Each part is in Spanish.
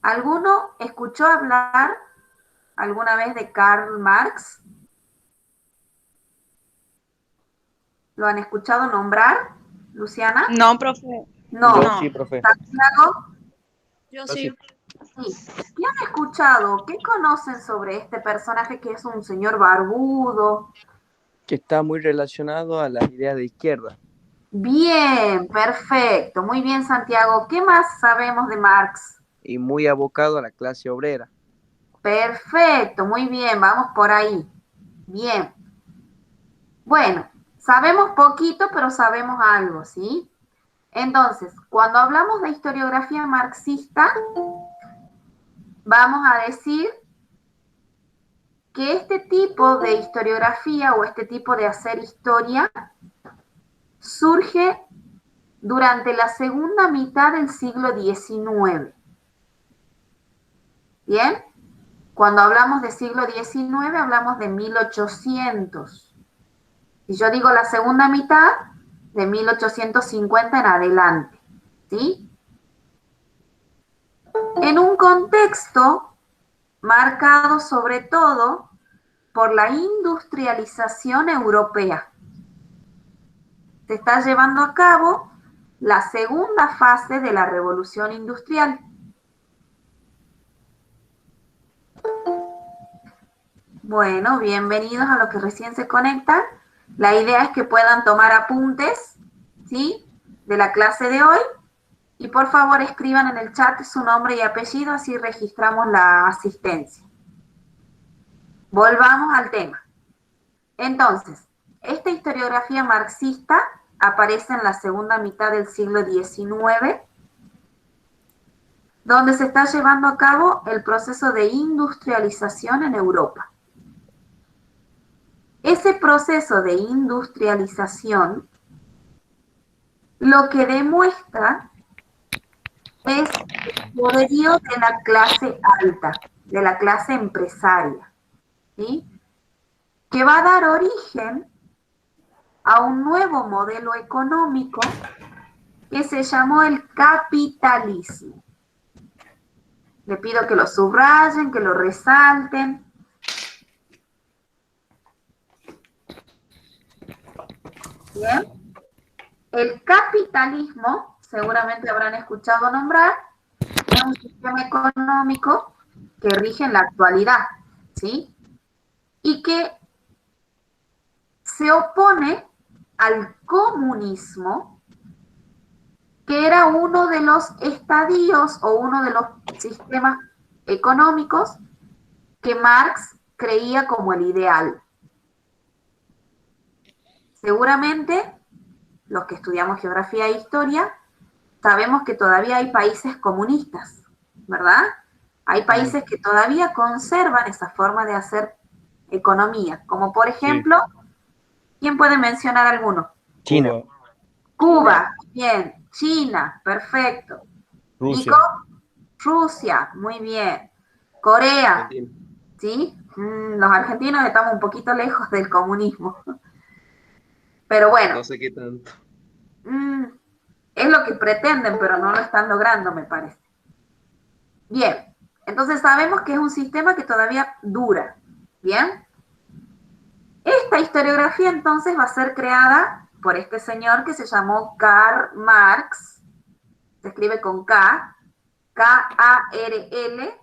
¿Alguno escuchó hablar alguna vez de Karl Marx? ¿Lo han escuchado nombrar, Luciana? No, profe. No. Yo No, sí, profe. ¿Santiago? yo Yo sí. sí. Sí. ¿Qué han escuchado? ¿Qué conocen sobre este personaje que es un señor barbudo? Que está muy relacionado a las ideas de izquierda Bien, perfecto. Muy bien, Santiago. ¿Qué más sabemos de Marx? y muy abocado a la clase obrera. Perfecto, muy bien, vamos por ahí. Bien. Bueno, sabemos poquito, pero sabemos algo, ¿sí? Entonces, cuando hablamos de historiografía marxista, vamos a decir que este tipo de historiografía o este tipo de hacer historia surge durante la segunda mitad del siglo XIX. ¿Bien? Cuando hablamos de siglo XIX, hablamos de 1800. Si yo digo la segunda mitad, de 1850 en adelante. ¿Sí? En un contexto marcado sobre todo por la industrialización europea. Se está llevando a cabo la segunda fase de la revolución industrial. Bueno, bienvenidos a los que recién se conectan. La idea es que puedan tomar apuntes, ¿sí?, de la clase de hoy. Y por favor escriban en el chat su nombre y apellido, así registramos la asistencia. Volvamos al tema. Entonces, esta historiografía marxista aparece en la segunda mitad del siglo XIX, donde se está llevando a cabo el proceso de industrialización en Europa. Ese proceso de industrialización lo que demuestra es el poderío de la clase alta, de la clase empresaria, ¿sí?, que va a dar origen a un nuevo modelo económico que se llamó el capitalismo. Le pido que lo subrayen, que lo resalten. Bien. El capitalismo, seguramente habrán escuchado nombrar, es un sistema económico que rige en la actualidad, ¿sí? Y que se opone al comunismo, que era uno de los estadios o uno de los sistemas económicos que Marx creía como el ideal. Seguramente los que estudiamos geografía e historia sabemos que todavía hay países comunistas, ¿verdad? Hay países que todavía conservan esa forma de hacer economía, como por ejemplo, ¿quién puede mencionar alguno? China, Cuba, bien. China, perfecto. Nico, Rusia, Rusia, muy bien. Corea, Argentina. ¿sí? Los argentinos estamos un poquito lejos del comunismo. Pero bueno, No sé qué tanto. es lo que pretenden, pero no lo están logrando, me parece. Bien, entonces sabemos que es un sistema que todavía dura. Bien. Esta historiografía entonces va a ser creada por este señor que se llamó Karl Marx. Se escribe con K, K-A-R-L-M-A-R-X,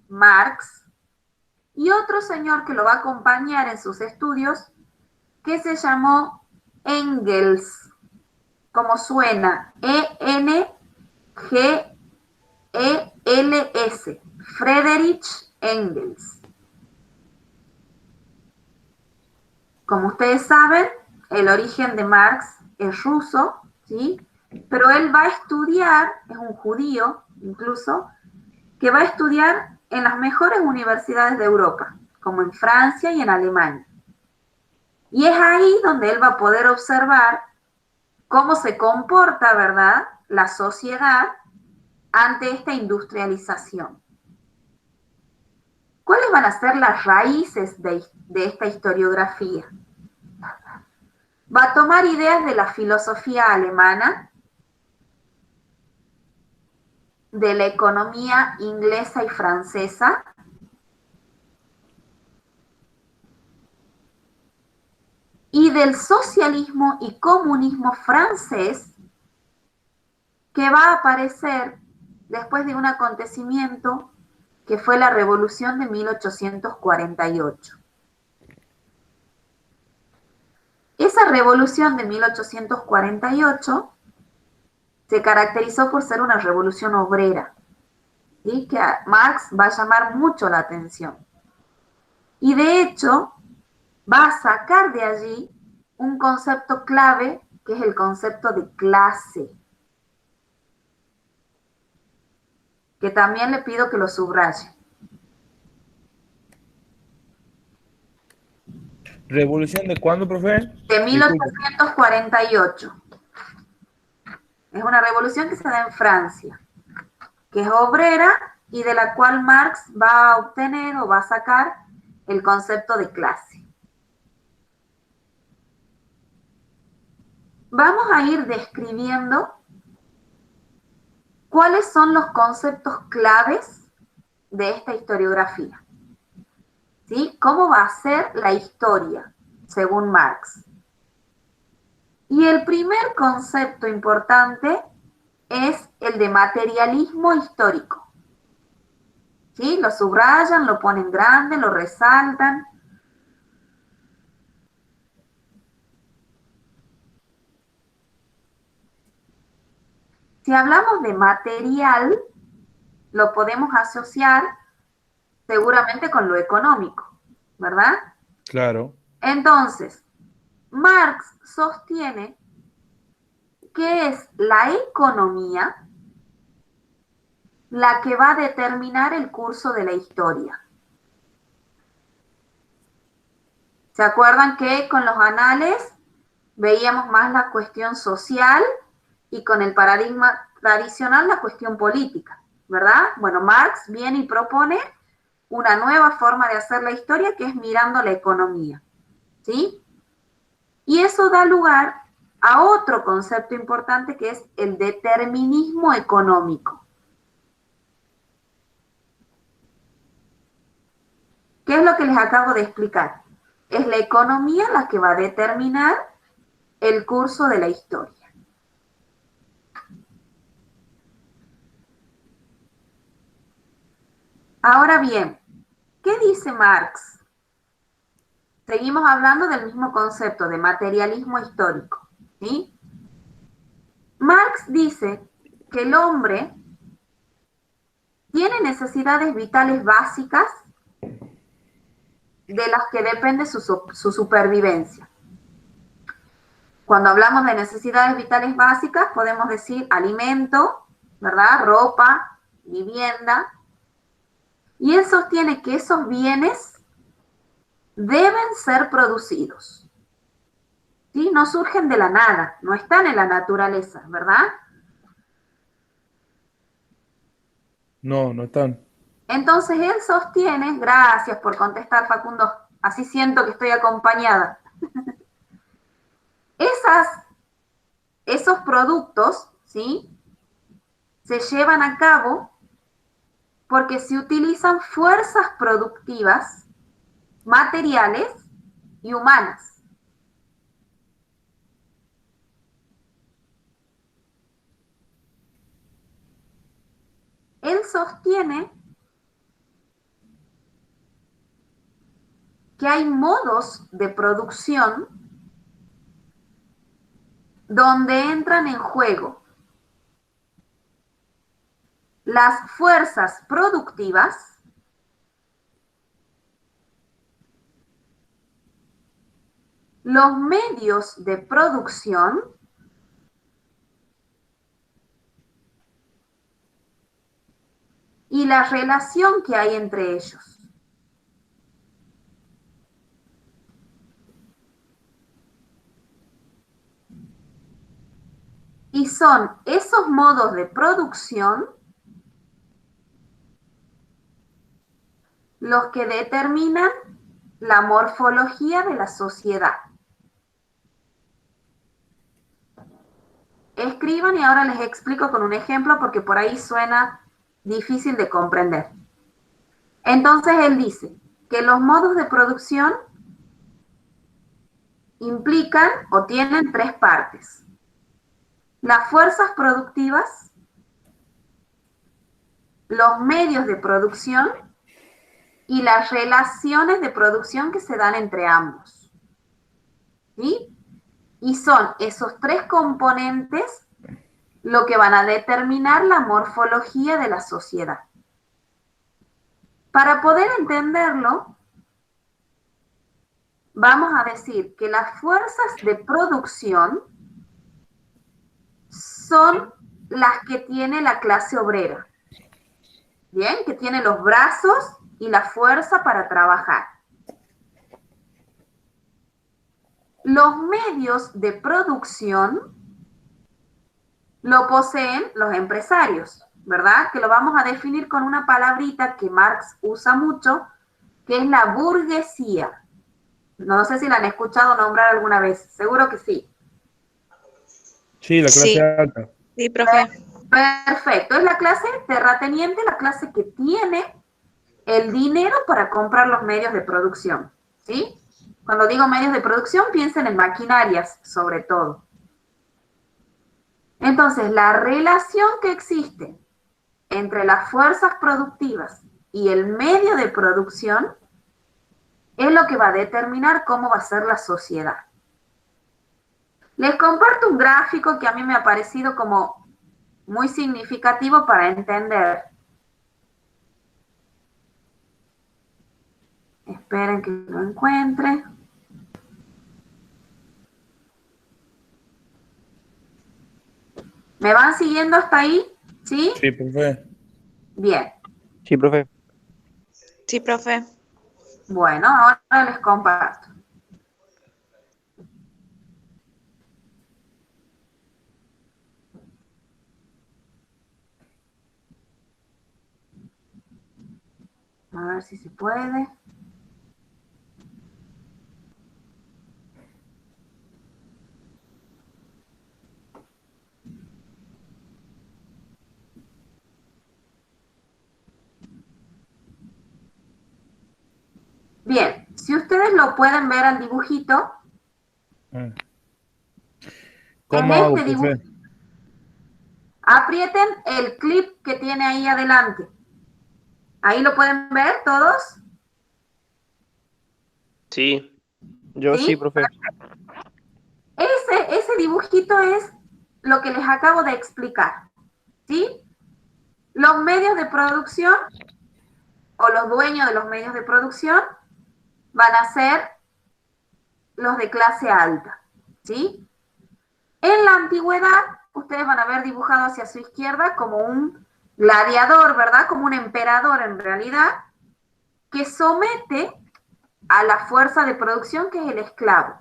Marx, y otro señor que lo va a acompañar en sus estudios, que se llamó Engels, como suena, E-N-G-E-L-S, Friedrich Engels. Como ustedes saben, el origen de Marx es ruso, ¿sí? Pero él va a estudiar, es un judío incluso, que va a estudiar en las mejores universidades de Europa, como en Francia y en Alemania. Y es ahí donde él va a poder observar cómo se comporta, ¿verdad?, la sociedad ante esta industrialización. ¿Cuáles van a ser las raíces de esta historiografía? Va a tomar ideas de la filosofía alemana, de la economía inglesa y francesa, y del socialismo y comunismo francés, que va a aparecer después de un acontecimiento que fue la Revolución de 1848. Esa revolución de 1848 se caracterizó por ser una revolución obrera, ¿sí? Que a Marx va a llamar mucho la atención. Y de hecho, va a sacar de allí un concepto clave, que es el concepto de clase, que también le pido que lo subraye. ¿Revolución de cuándo, profe? De Disculpe. 1848. Es una revolución que se da en Francia, que es obrera y de la cual Marx va a obtener o va a sacar el concepto de clase. Vamos a ir describiendo cuáles son los conceptos claves de esta historiografía. ¿Sí? ¿Cómo va a ser la historia, según Marx? Y el primer concepto importante es el de materialismo histórico. ¿Sí? Lo subrayan, lo ponen grande, lo resaltan. Si hablamos de material, lo podemos asociar seguramente con lo económico, ¿verdad? Claro. Entonces, Marx sostiene que es la economía la que va a determinar el curso de la historia. ¿Se acuerdan que con los anales veíamos más la cuestión social y con el paradigma tradicional la cuestión política, ¿verdad? Bueno, Marx viene y propone una nueva forma de hacer la historia, que es mirando la economía, ¿sí? Y eso da lugar a otro concepto importante, que es el determinismo económico. ¿Qué es lo que les acabo de explicar? Es la economía la que va a determinar el curso de la historia. Ahora bien, ¿qué dice Marx? Seguimos hablando del mismo concepto de materialismo histórico, ¿sí? Marx dice que el hombre tiene necesidades vitales básicas de las que depende su supervivencia. Cuando hablamos de necesidades vitales básicas, podemos decir alimento, ¿verdad? Ropa, vivienda. Y él sostiene que esos bienes deben ser producidos. ¿Sí? No surgen de la nada, no están en la naturaleza, ¿verdad? No, no están. Entonces Entonces él sostiene, gracias por contestar, Facundo, así siento que estoy acompañada. Esos productos, ¿sí? Se llevan a cabo porque se utilizan fuerzas productivas, materiales y humanas. Él sostiene que hay modos de producción donde entran en juego las fuerzas productivas, los medios de producción y la relación que hay entre ellos. Y son esos modos de producción los que determinan la morfología de la sociedad. Escriban y ahora les explico con un ejemplo porque por ahí suena difícil de comprender. Entonces él dice que los modos de producción implican o tienen tres partes: las fuerzas productivas, los medios de producción y las relaciones de producción que se dan entre ambos. ¿Sí? Y son esos tres componentes lo que van a determinar la morfología de la sociedad. Para poder entenderlo, vamos a decir que las fuerzas de producción son las que tiene la clase obrera. Bien, que tiene los brazos y la fuerza para trabajar. Los medios de producción lo poseen los empresarios, ¿verdad? Que lo vamos a definir con una palabrita que Marx usa mucho, que es la burguesía. No sé si la han escuchado nombrar alguna vez, seguro que sí. Sí, la clase alta. Sí, profe. Perfecto, es la clase terrateniente, la clase que tiene el dinero para comprar los medios de producción, ¿sí? Cuando digo medios de producción, piensen en maquinarias, sobre todo. Entonces, la relación que existe entre las fuerzas productivas y el medio de producción es lo que va a determinar cómo va a ser la sociedad. Les comparto un gráfico que a mí me ha parecido como muy significativo para entender. Esperen que lo encuentre. ¿Me van siguiendo hasta ahí? ¿Sí? Sí, profe. Bien. Sí, profe. Sí, profe. Bueno, ahora les comparto. A ver si se puede. Bien, si ustedes lo pueden ver al dibujito, ¿Cómo en hago, este dibujo, profe? aprieten el clip que tiene ahí adelante. ¿Ahí lo pueden ver todos? Sí. Yo sí, profe. Ese dibujito es lo que les acabo de explicar, ¿sí? Los medios de producción o los dueños de los medios de producción van a ser los de clase alta, ¿sí? En la antigüedad, ustedes van a ver dibujado hacia su izquierda como un gladiador, ¿verdad? Como un emperador en realidad, que somete a la fuerza de producción que es el esclavo.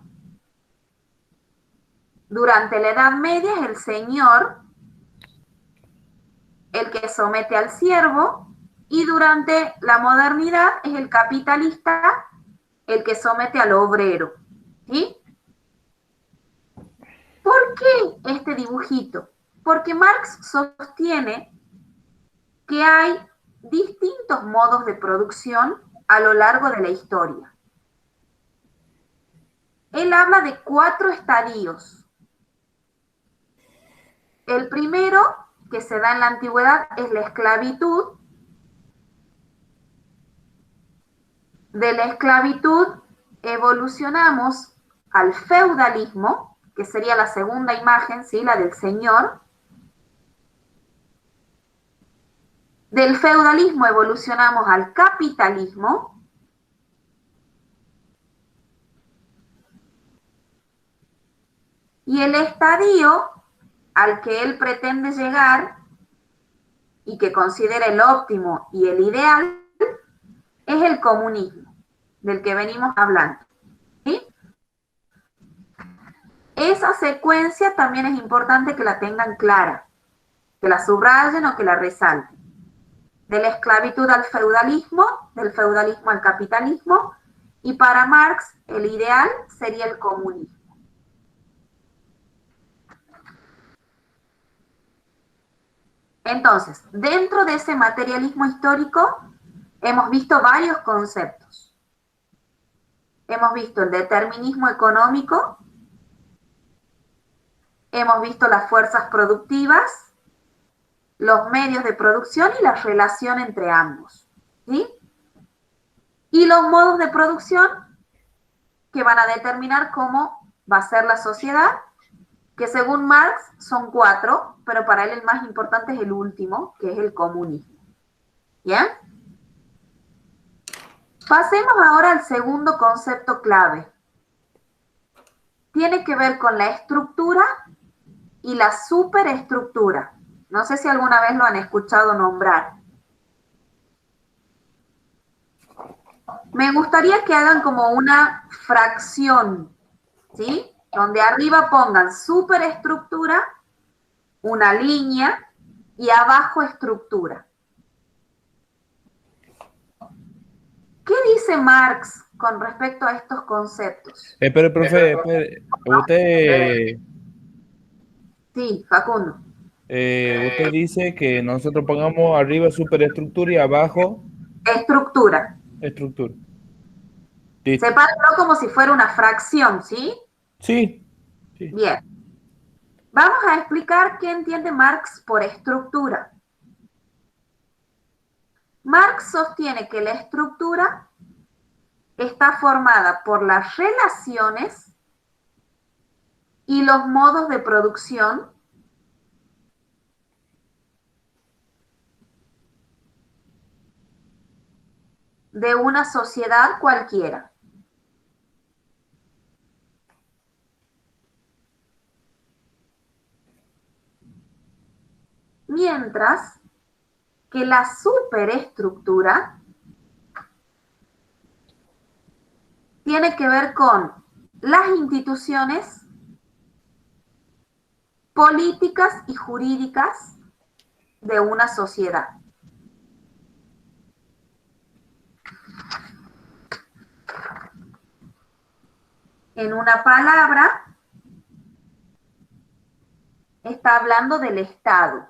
Durante la Edad Media es el señor el que somete al siervo y durante la modernidad es el capitalista el que somete al obrero, ¿sí? ¿Por qué este dibujito? Porque Marx sostiene que hay distintos modos de producción a lo largo de la historia. Él habla de 4 estadios. El primero, que se da en la antigüedad, es la esclavitud. De la esclavitud evolucionamos al feudalismo, que sería la segunda imagen, ¿sí? La del señor. Del feudalismo evolucionamos al capitalismo. Y el estadio al que él pretende llegar y que considera el óptimo y el ideal es el comunismo, del que venimos hablando, ¿sí? Esa secuencia también es importante que la tengan clara, que la subrayen o que la resalten. De la esclavitud al feudalismo, del feudalismo al capitalismo, y para Marx el ideal sería el comunismo. Entonces, dentro de ese materialismo histórico, hemos visto varios conceptos. Hemos visto el determinismo económico, hemos visto las fuerzas productivas, los medios de producción y la relación entre ambos, ¿sí? Y los modos de producción que van a determinar cómo va a ser la sociedad, que según Marx son 4, pero para él el más importante es el último, que es el comunismo. ¿Bien? Pasemos ahora al segundo concepto clave. Tiene que ver con la estructura y la superestructura. No sé si alguna vez lo han escuchado nombrar. Me gustaría que hagan como una fracción, ¿sí? Donde arriba pongan superestructura, una línea, y abajo estructura. ¿Qué dice Marx con respecto a estos conceptos? Pero, profe, espere, usted, Sí, Facundo. usted dice que nosotros pongamos arriba superestructura y abajo Estructura. estructura. Listo. Sepárenlo como si fuera una fracción, ¿sí? Sí, sí. Bien. Vamos a explicar qué entiende Marx por estructura. Marx sostiene que la estructura está formada por las relaciones y los modos de producción de una sociedad cualquiera. Mientras que la superestructura tiene que ver con las instituciones políticas y jurídicas de una sociedad. En una palabra, está hablando del Estado.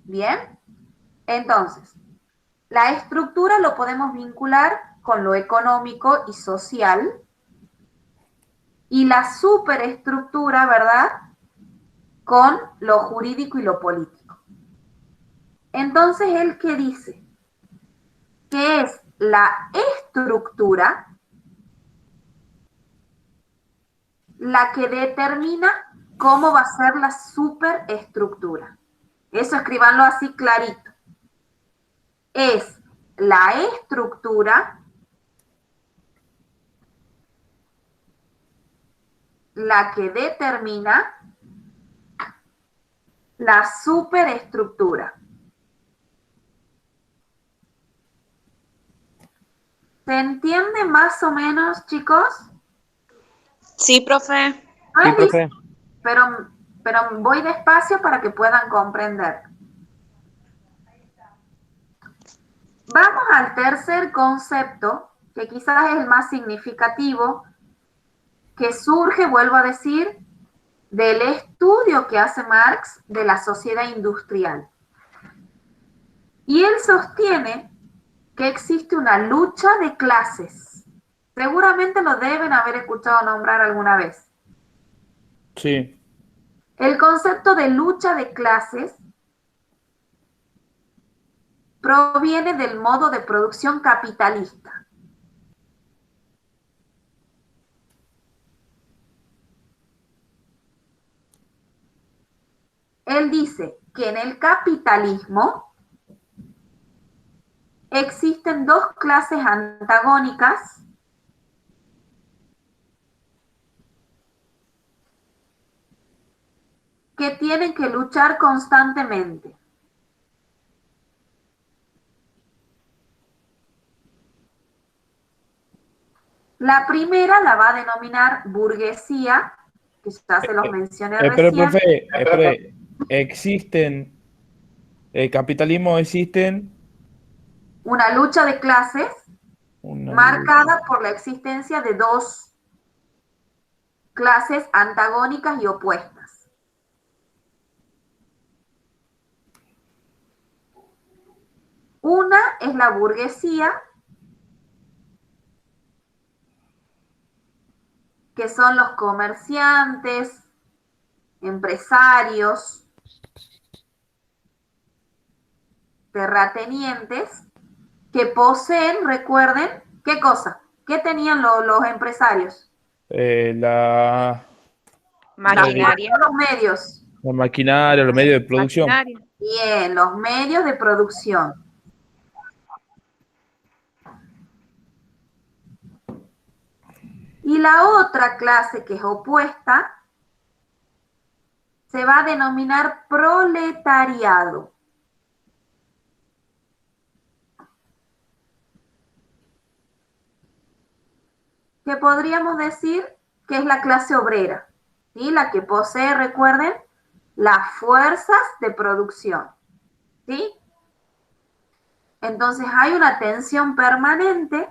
¿Bien? Entonces, la estructura lo podemos vincular con lo económico y social, y la superestructura, ¿verdad?, con lo jurídico y lo político. Entonces, ¿él qué dice? Que es la estructura la que determina cómo va a ser la superestructura. Eso escríbanlo así clarito. Es la estructura la que determina la superestructura. ¿Se entiende más o menos, chicos? Sí, profe. No Sí, es profe. difícil, pero voy despacio para que puedan comprender. Vamos al tercer concepto, que quizás es el más significativo, que surge, vuelvo a decir, del estudio que hace Marx de la sociedad industrial. Y él sostiene que existe una lucha de clases. Seguramente lo deben haber escuchado nombrar alguna vez. Sí. El concepto de lucha de clases proviene del modo de producción capitalista. Él dice que en el capitalismo existen dos clases antagónicas que tienen que luchar constantemente. La primera la va a denominar burguesía, que ya se los mencioné Pero, recién. profe, existen, el capitalismo existen Una lucha de clases una marcada por la existencia de dos clases antagónicas y opuestas. Una es la burguesía, que son los comerciantes, empresarios, terratenientes, que poseen, recuerden, ¿qué cosa? ¿Qué tenían los empresarios? La Maquinaria. Los medios. maquinaria, los medios de producción. Maquinaria. Bien, los medios de producción. Y la otra clase que es opuesta se va a denominar proletariado. Que podríamos decir que es la clase obrera, ¿sí? La que posee, recuerden, las fuerzas de producción, ¿sí? Entonces hay una tensión permanente.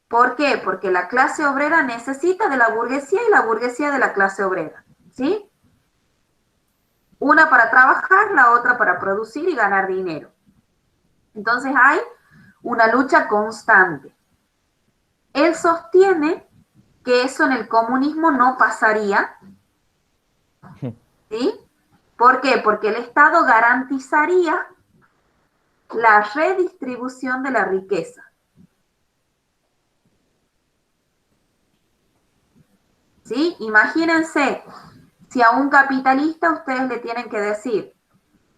¿Por qué? Porque la clase obrera necesita de la burguesía y la burguesía de la clase obrera, ¿sí? Una para trabajar, la otra para producir y ganar dinero. Entonces hay una lucha constante. Él sostiene que eso en el comunismo no pasaría, ¿sí? ¿Por qué? Porque el Estado garantizaría la redistribución de la riqueza. ¿Sí? Imagínense, si a un capitalista ustedes le tienen que decir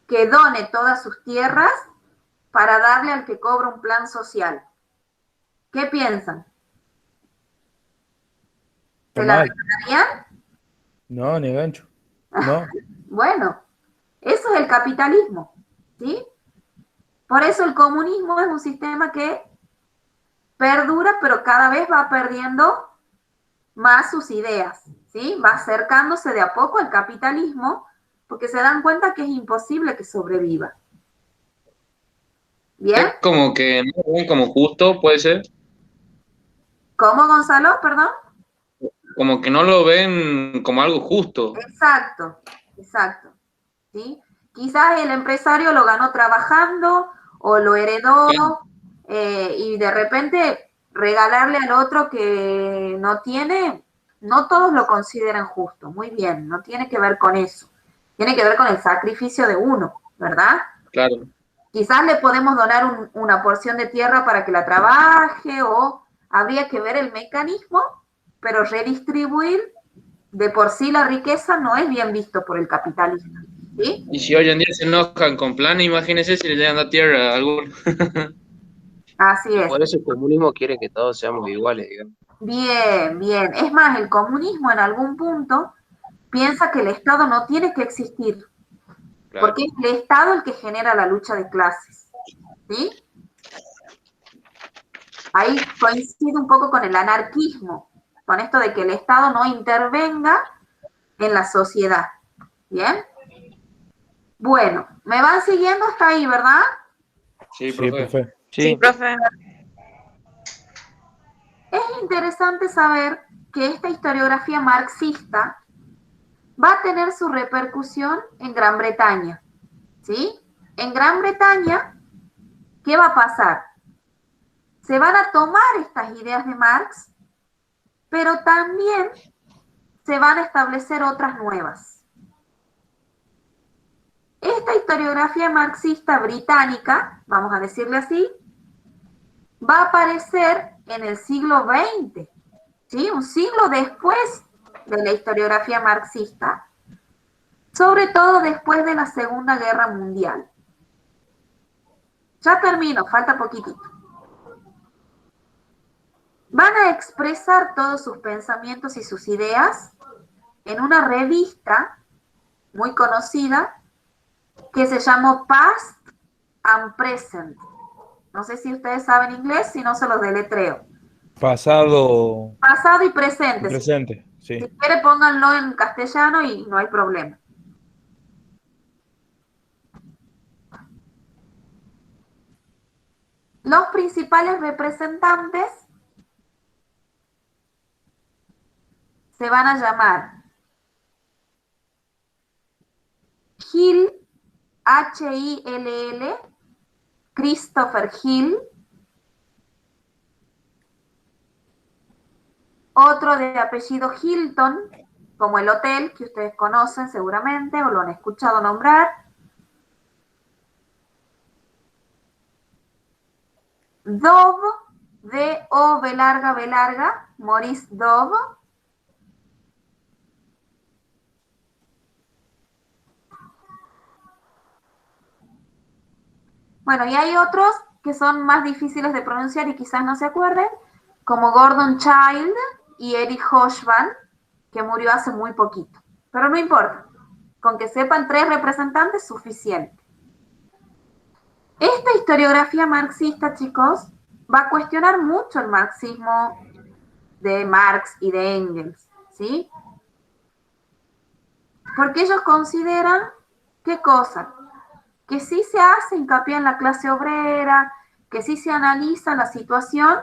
que done todas sus tierras para darle al que cobra un plan social. ¿Qué piensan? ¿Se la regalarían? No, ni gancho. No. Bueno, eso es el capitalismo, ¿sí? Por eso el comunismo es un sistema que perdura, pero cada vez va perdiendo más sus ideas, ¿sí? Va acercándose de a poco al capitalismo porque se dan cuenta que es imposible que sobreviva. ¿Bien? Es como que no lo ven como justo, puede ser. ¿Cómo, Gonzalo? Perdón. Como que no lo ven como algo justo. Exacto, exacto. ¿Sí? Quizás el empresario lo ganó trabajando o lo heredó y de repente regalarle al otro que no tiene, no todos lo consideran justo. Muy bien, no tiene que ver con eso. Tiene que ver con el sacrificio de uno, ¿verdad? Claro. Quizás le podemos donar una porción de tierra para que la trabaje o habría que ver el mecanismo, pero redistribuir de por sí la riqueza no es bien visto por el capitalismo, ¿sí? Y si hoy en día se enojan con planes, imagínense si le llegan la tierra a alguno. Así es. Por eso el comunismo quiere que todos seamos iguales, digamos. Bien, bien. Es más, el comunismo en algún punto piensa que el Estado no tiene que existir, Claro. porque es el Estado el que genera la lucha de clases, ¿sí? Ahí coincide un poco con el anarquismo, con esto de que el Estado no intervenga en la sociedad, ¿bien? Bueno, me van siguiendo hasta ahí, ¿verdad? Sí, Sí, profe. profe. Sí, profe. Es interesante saber que esta historiografía marxista va a tener su repercusión en Gran Bretaña, ¿sí? En Gran Bretaña, ¿qué va a pasar? Se van a tomar estas ideas de Marx, pero también se van a establecer otras nuevas. Esta historiografía marxista británica, vamos a decirle así, va a aparecer en el siglo XX, ¿sí? Un siglo después de la historiografía marxista, sobre todo después de la Segunda Guerra Mundial. Ya termino, falta poquitito. Van a expresar todos sus pensamientos y sus ideas en una revista muy conocida que se llamó Past and Present. No sé si ustedes saben inglés, si no se los deletreo. Pasado Pasado y y presente. presente. Si Sí. quiere, pónganlo en castellano y no hay problema. Los principales representantes se van a llamar Hill, H-I-L-L, Christopher Hill. Otro de apellido Hilton, como el hotel que ustedes conocen seguramente o lo han escuchado nombrar. Dove, D-O-V larga, B larga, Maurice Dove. Bueno, y hay otros que son más difíciles de pronunciar y quizás no se acuerden, como Gordon Child y Eric Hochman, que murió hace muy poquito. Pero no importa, con que sepan 3 representantes es suficiente. Esta historiografía marxista, chicos, va a cuestionar mucho el marxismo de Marx y de Engels, ¿sí? Porque ellos consideran, ¿qué cosa? Que sí se hace hincapié en la clase obrera, que sí se analiza la situación,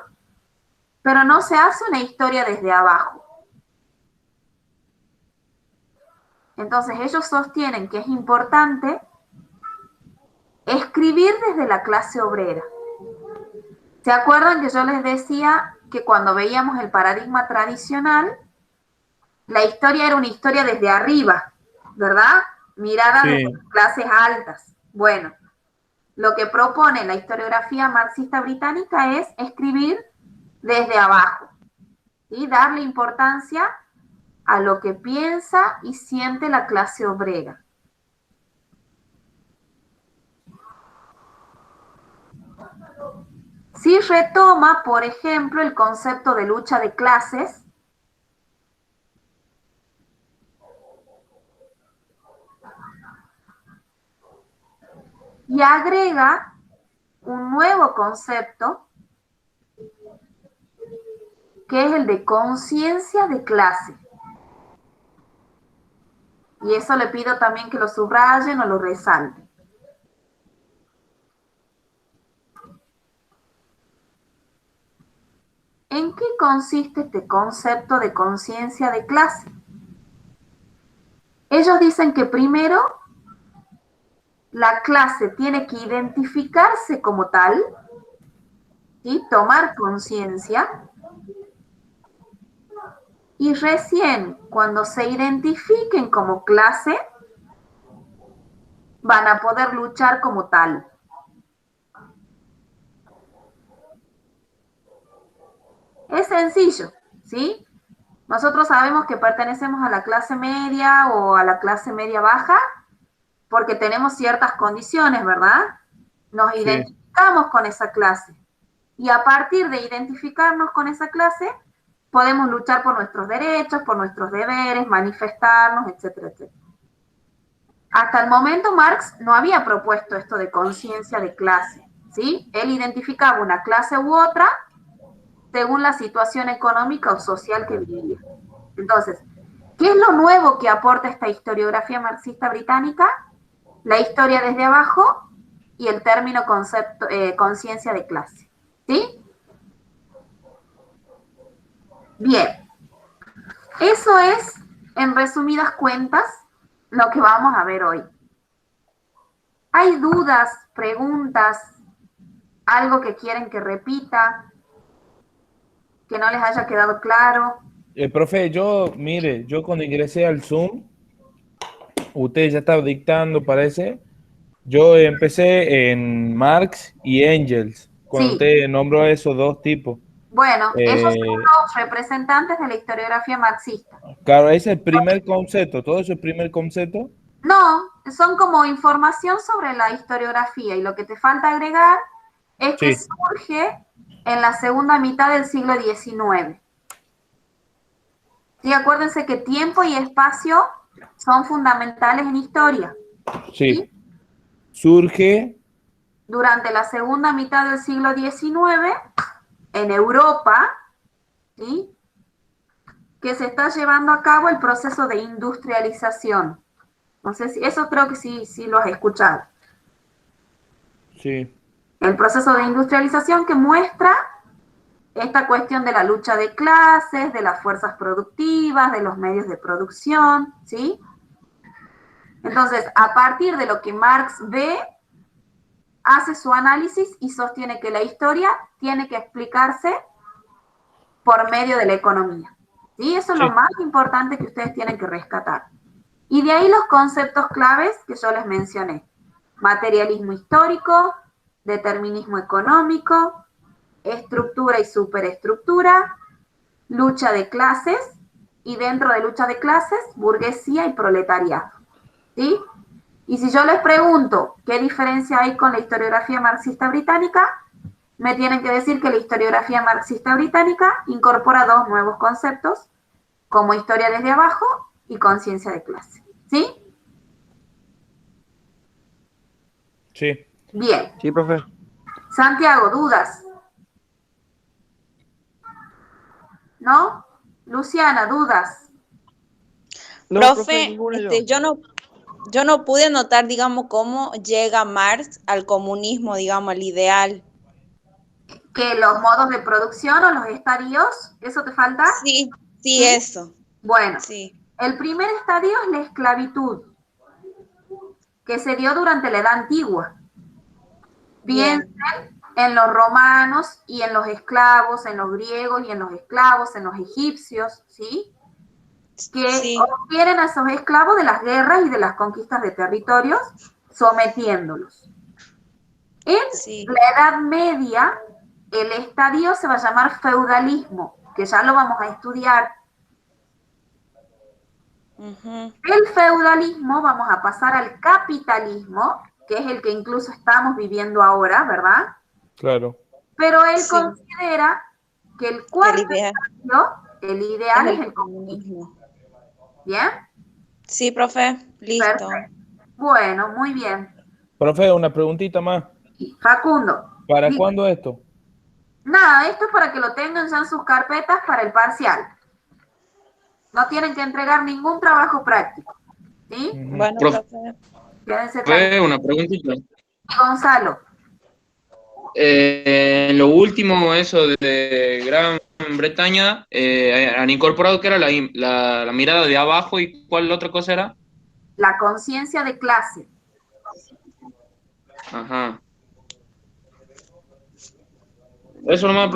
pero no se hace una historia desde abajo. Entonces ellos sostienen que es importante escribir desde la clase obrera. ¿Se acuerdan que yo les decía que cuando veíamos el paradigma tradicional, la historia era una historia desde arriba, ¿verdad? Mirada Sí. desde las clases altas. Bueno, lo que propone la historiografía marxista británica es escribir desde abajo y darle importancia a lo que piensa y siente la clase obrera. Sí retoma, por ejemplo, el concepto de lucha de clases y agrega un nuevo concepto que es el de conciencia de clase. Y eso le pido también que lo subrayen o lo resalten. ¿En qué consiste este concepto de conciencia de clase? Ellos dicen que primero la clase tiene que identificarse como tal, ¿sí? Tomar conciencia, y recién cuando se identifiquen como clase van a poder luchar como tal. Es sencillo, ¿sí? Nosotros sabemos que pertenecemos a la clase media o a la clase media baja porque tenemos ciertas condiciones, ¿verdad? Nos Sí. identificamos con esa clase. Y a partir de identificarnos con esa clase, podemos luchar por nuestros derechos, por nuestros deberes, manifestarnos, etcétera, etcétera. Hasta el momento Marx no había propuesto esto de conciencia de clase, ¿sí? Él identificaba una clase u otra según la situación económica o social que vivía. Entonces, ¿qué es lo nuevo que aporta esta historiografía marxista británica? La historia desde abajo y el término concepto, conciencia de clase, ¿sí? Bien, eso es, en resumidas cuentas, lo que vamos a ver hoy. ¿Hay dudas, preguntas, algo que quieren que repita, que no les haya quedado claro? Profe, mire, yo cuando ingresé al Zoom, usted ya estaba dictando, parece. Yo empecé en Marx y Engels, cuando Sí, usted nombró esos 2 tipos. bueno, ellos son Eh, los representantes de la historiografía marxista. claro, ese es el primer concepto, todo eso es el primer concepto. No, son como información sobre la historiografía y lo que te falta agregar es que Sí, surge en la segunda mitad del siglo XIX. Sí, acuérdense que tiempo y espacio son fundamentales en historia. sí. Surge, Durante la segunda mitad del siglo XIX, en Europa, ¿sí? Que se está llevando a cabo el proceso de industrialización. No sé si, eso creo que sí lo has escuchado. sí, El proceso de industrialización que muestra esta cuestión de la lucha de clases, de las fuerzas productivas, de los medios de producción, ¿sí? Entonces, a partir de lo que Marx ve, hace su análisis y sostiene que la historia tiene que explicarse por medio de la economía. ¿Sí? Eso es lo más importante que ustedes tienen que rescatar. Y de ahí los conceptos claves que yo les mencioné. Materialismo histórico, determinismo económico, estructura y superestructura, lucha de clases, y dentro de lucha de clases, burguesía y proletariado. ¿Sí? Y si yo les pregunto qué diferencia hay con la historiografía marxista británica, me tienen que decir que la historiografía marxista británica incorpora dos nuevos conceptos, como historia desde abajo y conciencia de clase. ¿Sí? Sí. Bien. Sí, profe. Santiago, ¿dudas? ¿No? Luciana, ¿dudas? No, Profe, ninguna yo. yo no pude notar, digamos, cómo llega Marx al comunismo, digamos, al ideal. ¿Que los modos de producción o los estadios? ¿Eso te falta? Sí, sí, eso. Bueno, Sí. el primer estadio es la esclavitud, que se dio durante la Edad Antigua. Bien. Piensen en los romanos y en los esclavos, en los griegos y en los esclavos, en los egipcios, ¿sí? Que Sí. obtienen a esos esclavos de las guerras y de las conquistas de territorios, sometiéndolos. En Sí. la Edad Media, el estadio se va a llamar feudalismo, que ya lo vamos a estudiar. Ujú. Del feudalismo vamos a pasar al capitalismo, que es el que incluso estamos viviendo ahora, ¿verdad? Claro. Pero él Sí. considera que el El cuarto ideal estadio, el ideal es es el el comunismo. comunismo. ¿Bien? Sí, profe, listo. Perfecto. Bueno, muy bien. Profe, una preguntita más. Facundo. ¿Para Sí. cuándo esto? Nada, esto es para que lo tengan ya en sus carpetas para el parcial. No tienen que entregar ningún trabajo práctico. ¿Sí? Ujú. Bueno, Profe, profe. Quédense tranquilos. una preguntita. Gonzalo. En lo último, eso de Gran Bretaña, han incorporado que era la mirada de abajo y ¿cuál otra cosa era? La conciencia de clase. Ajá. Eso nomás, profe.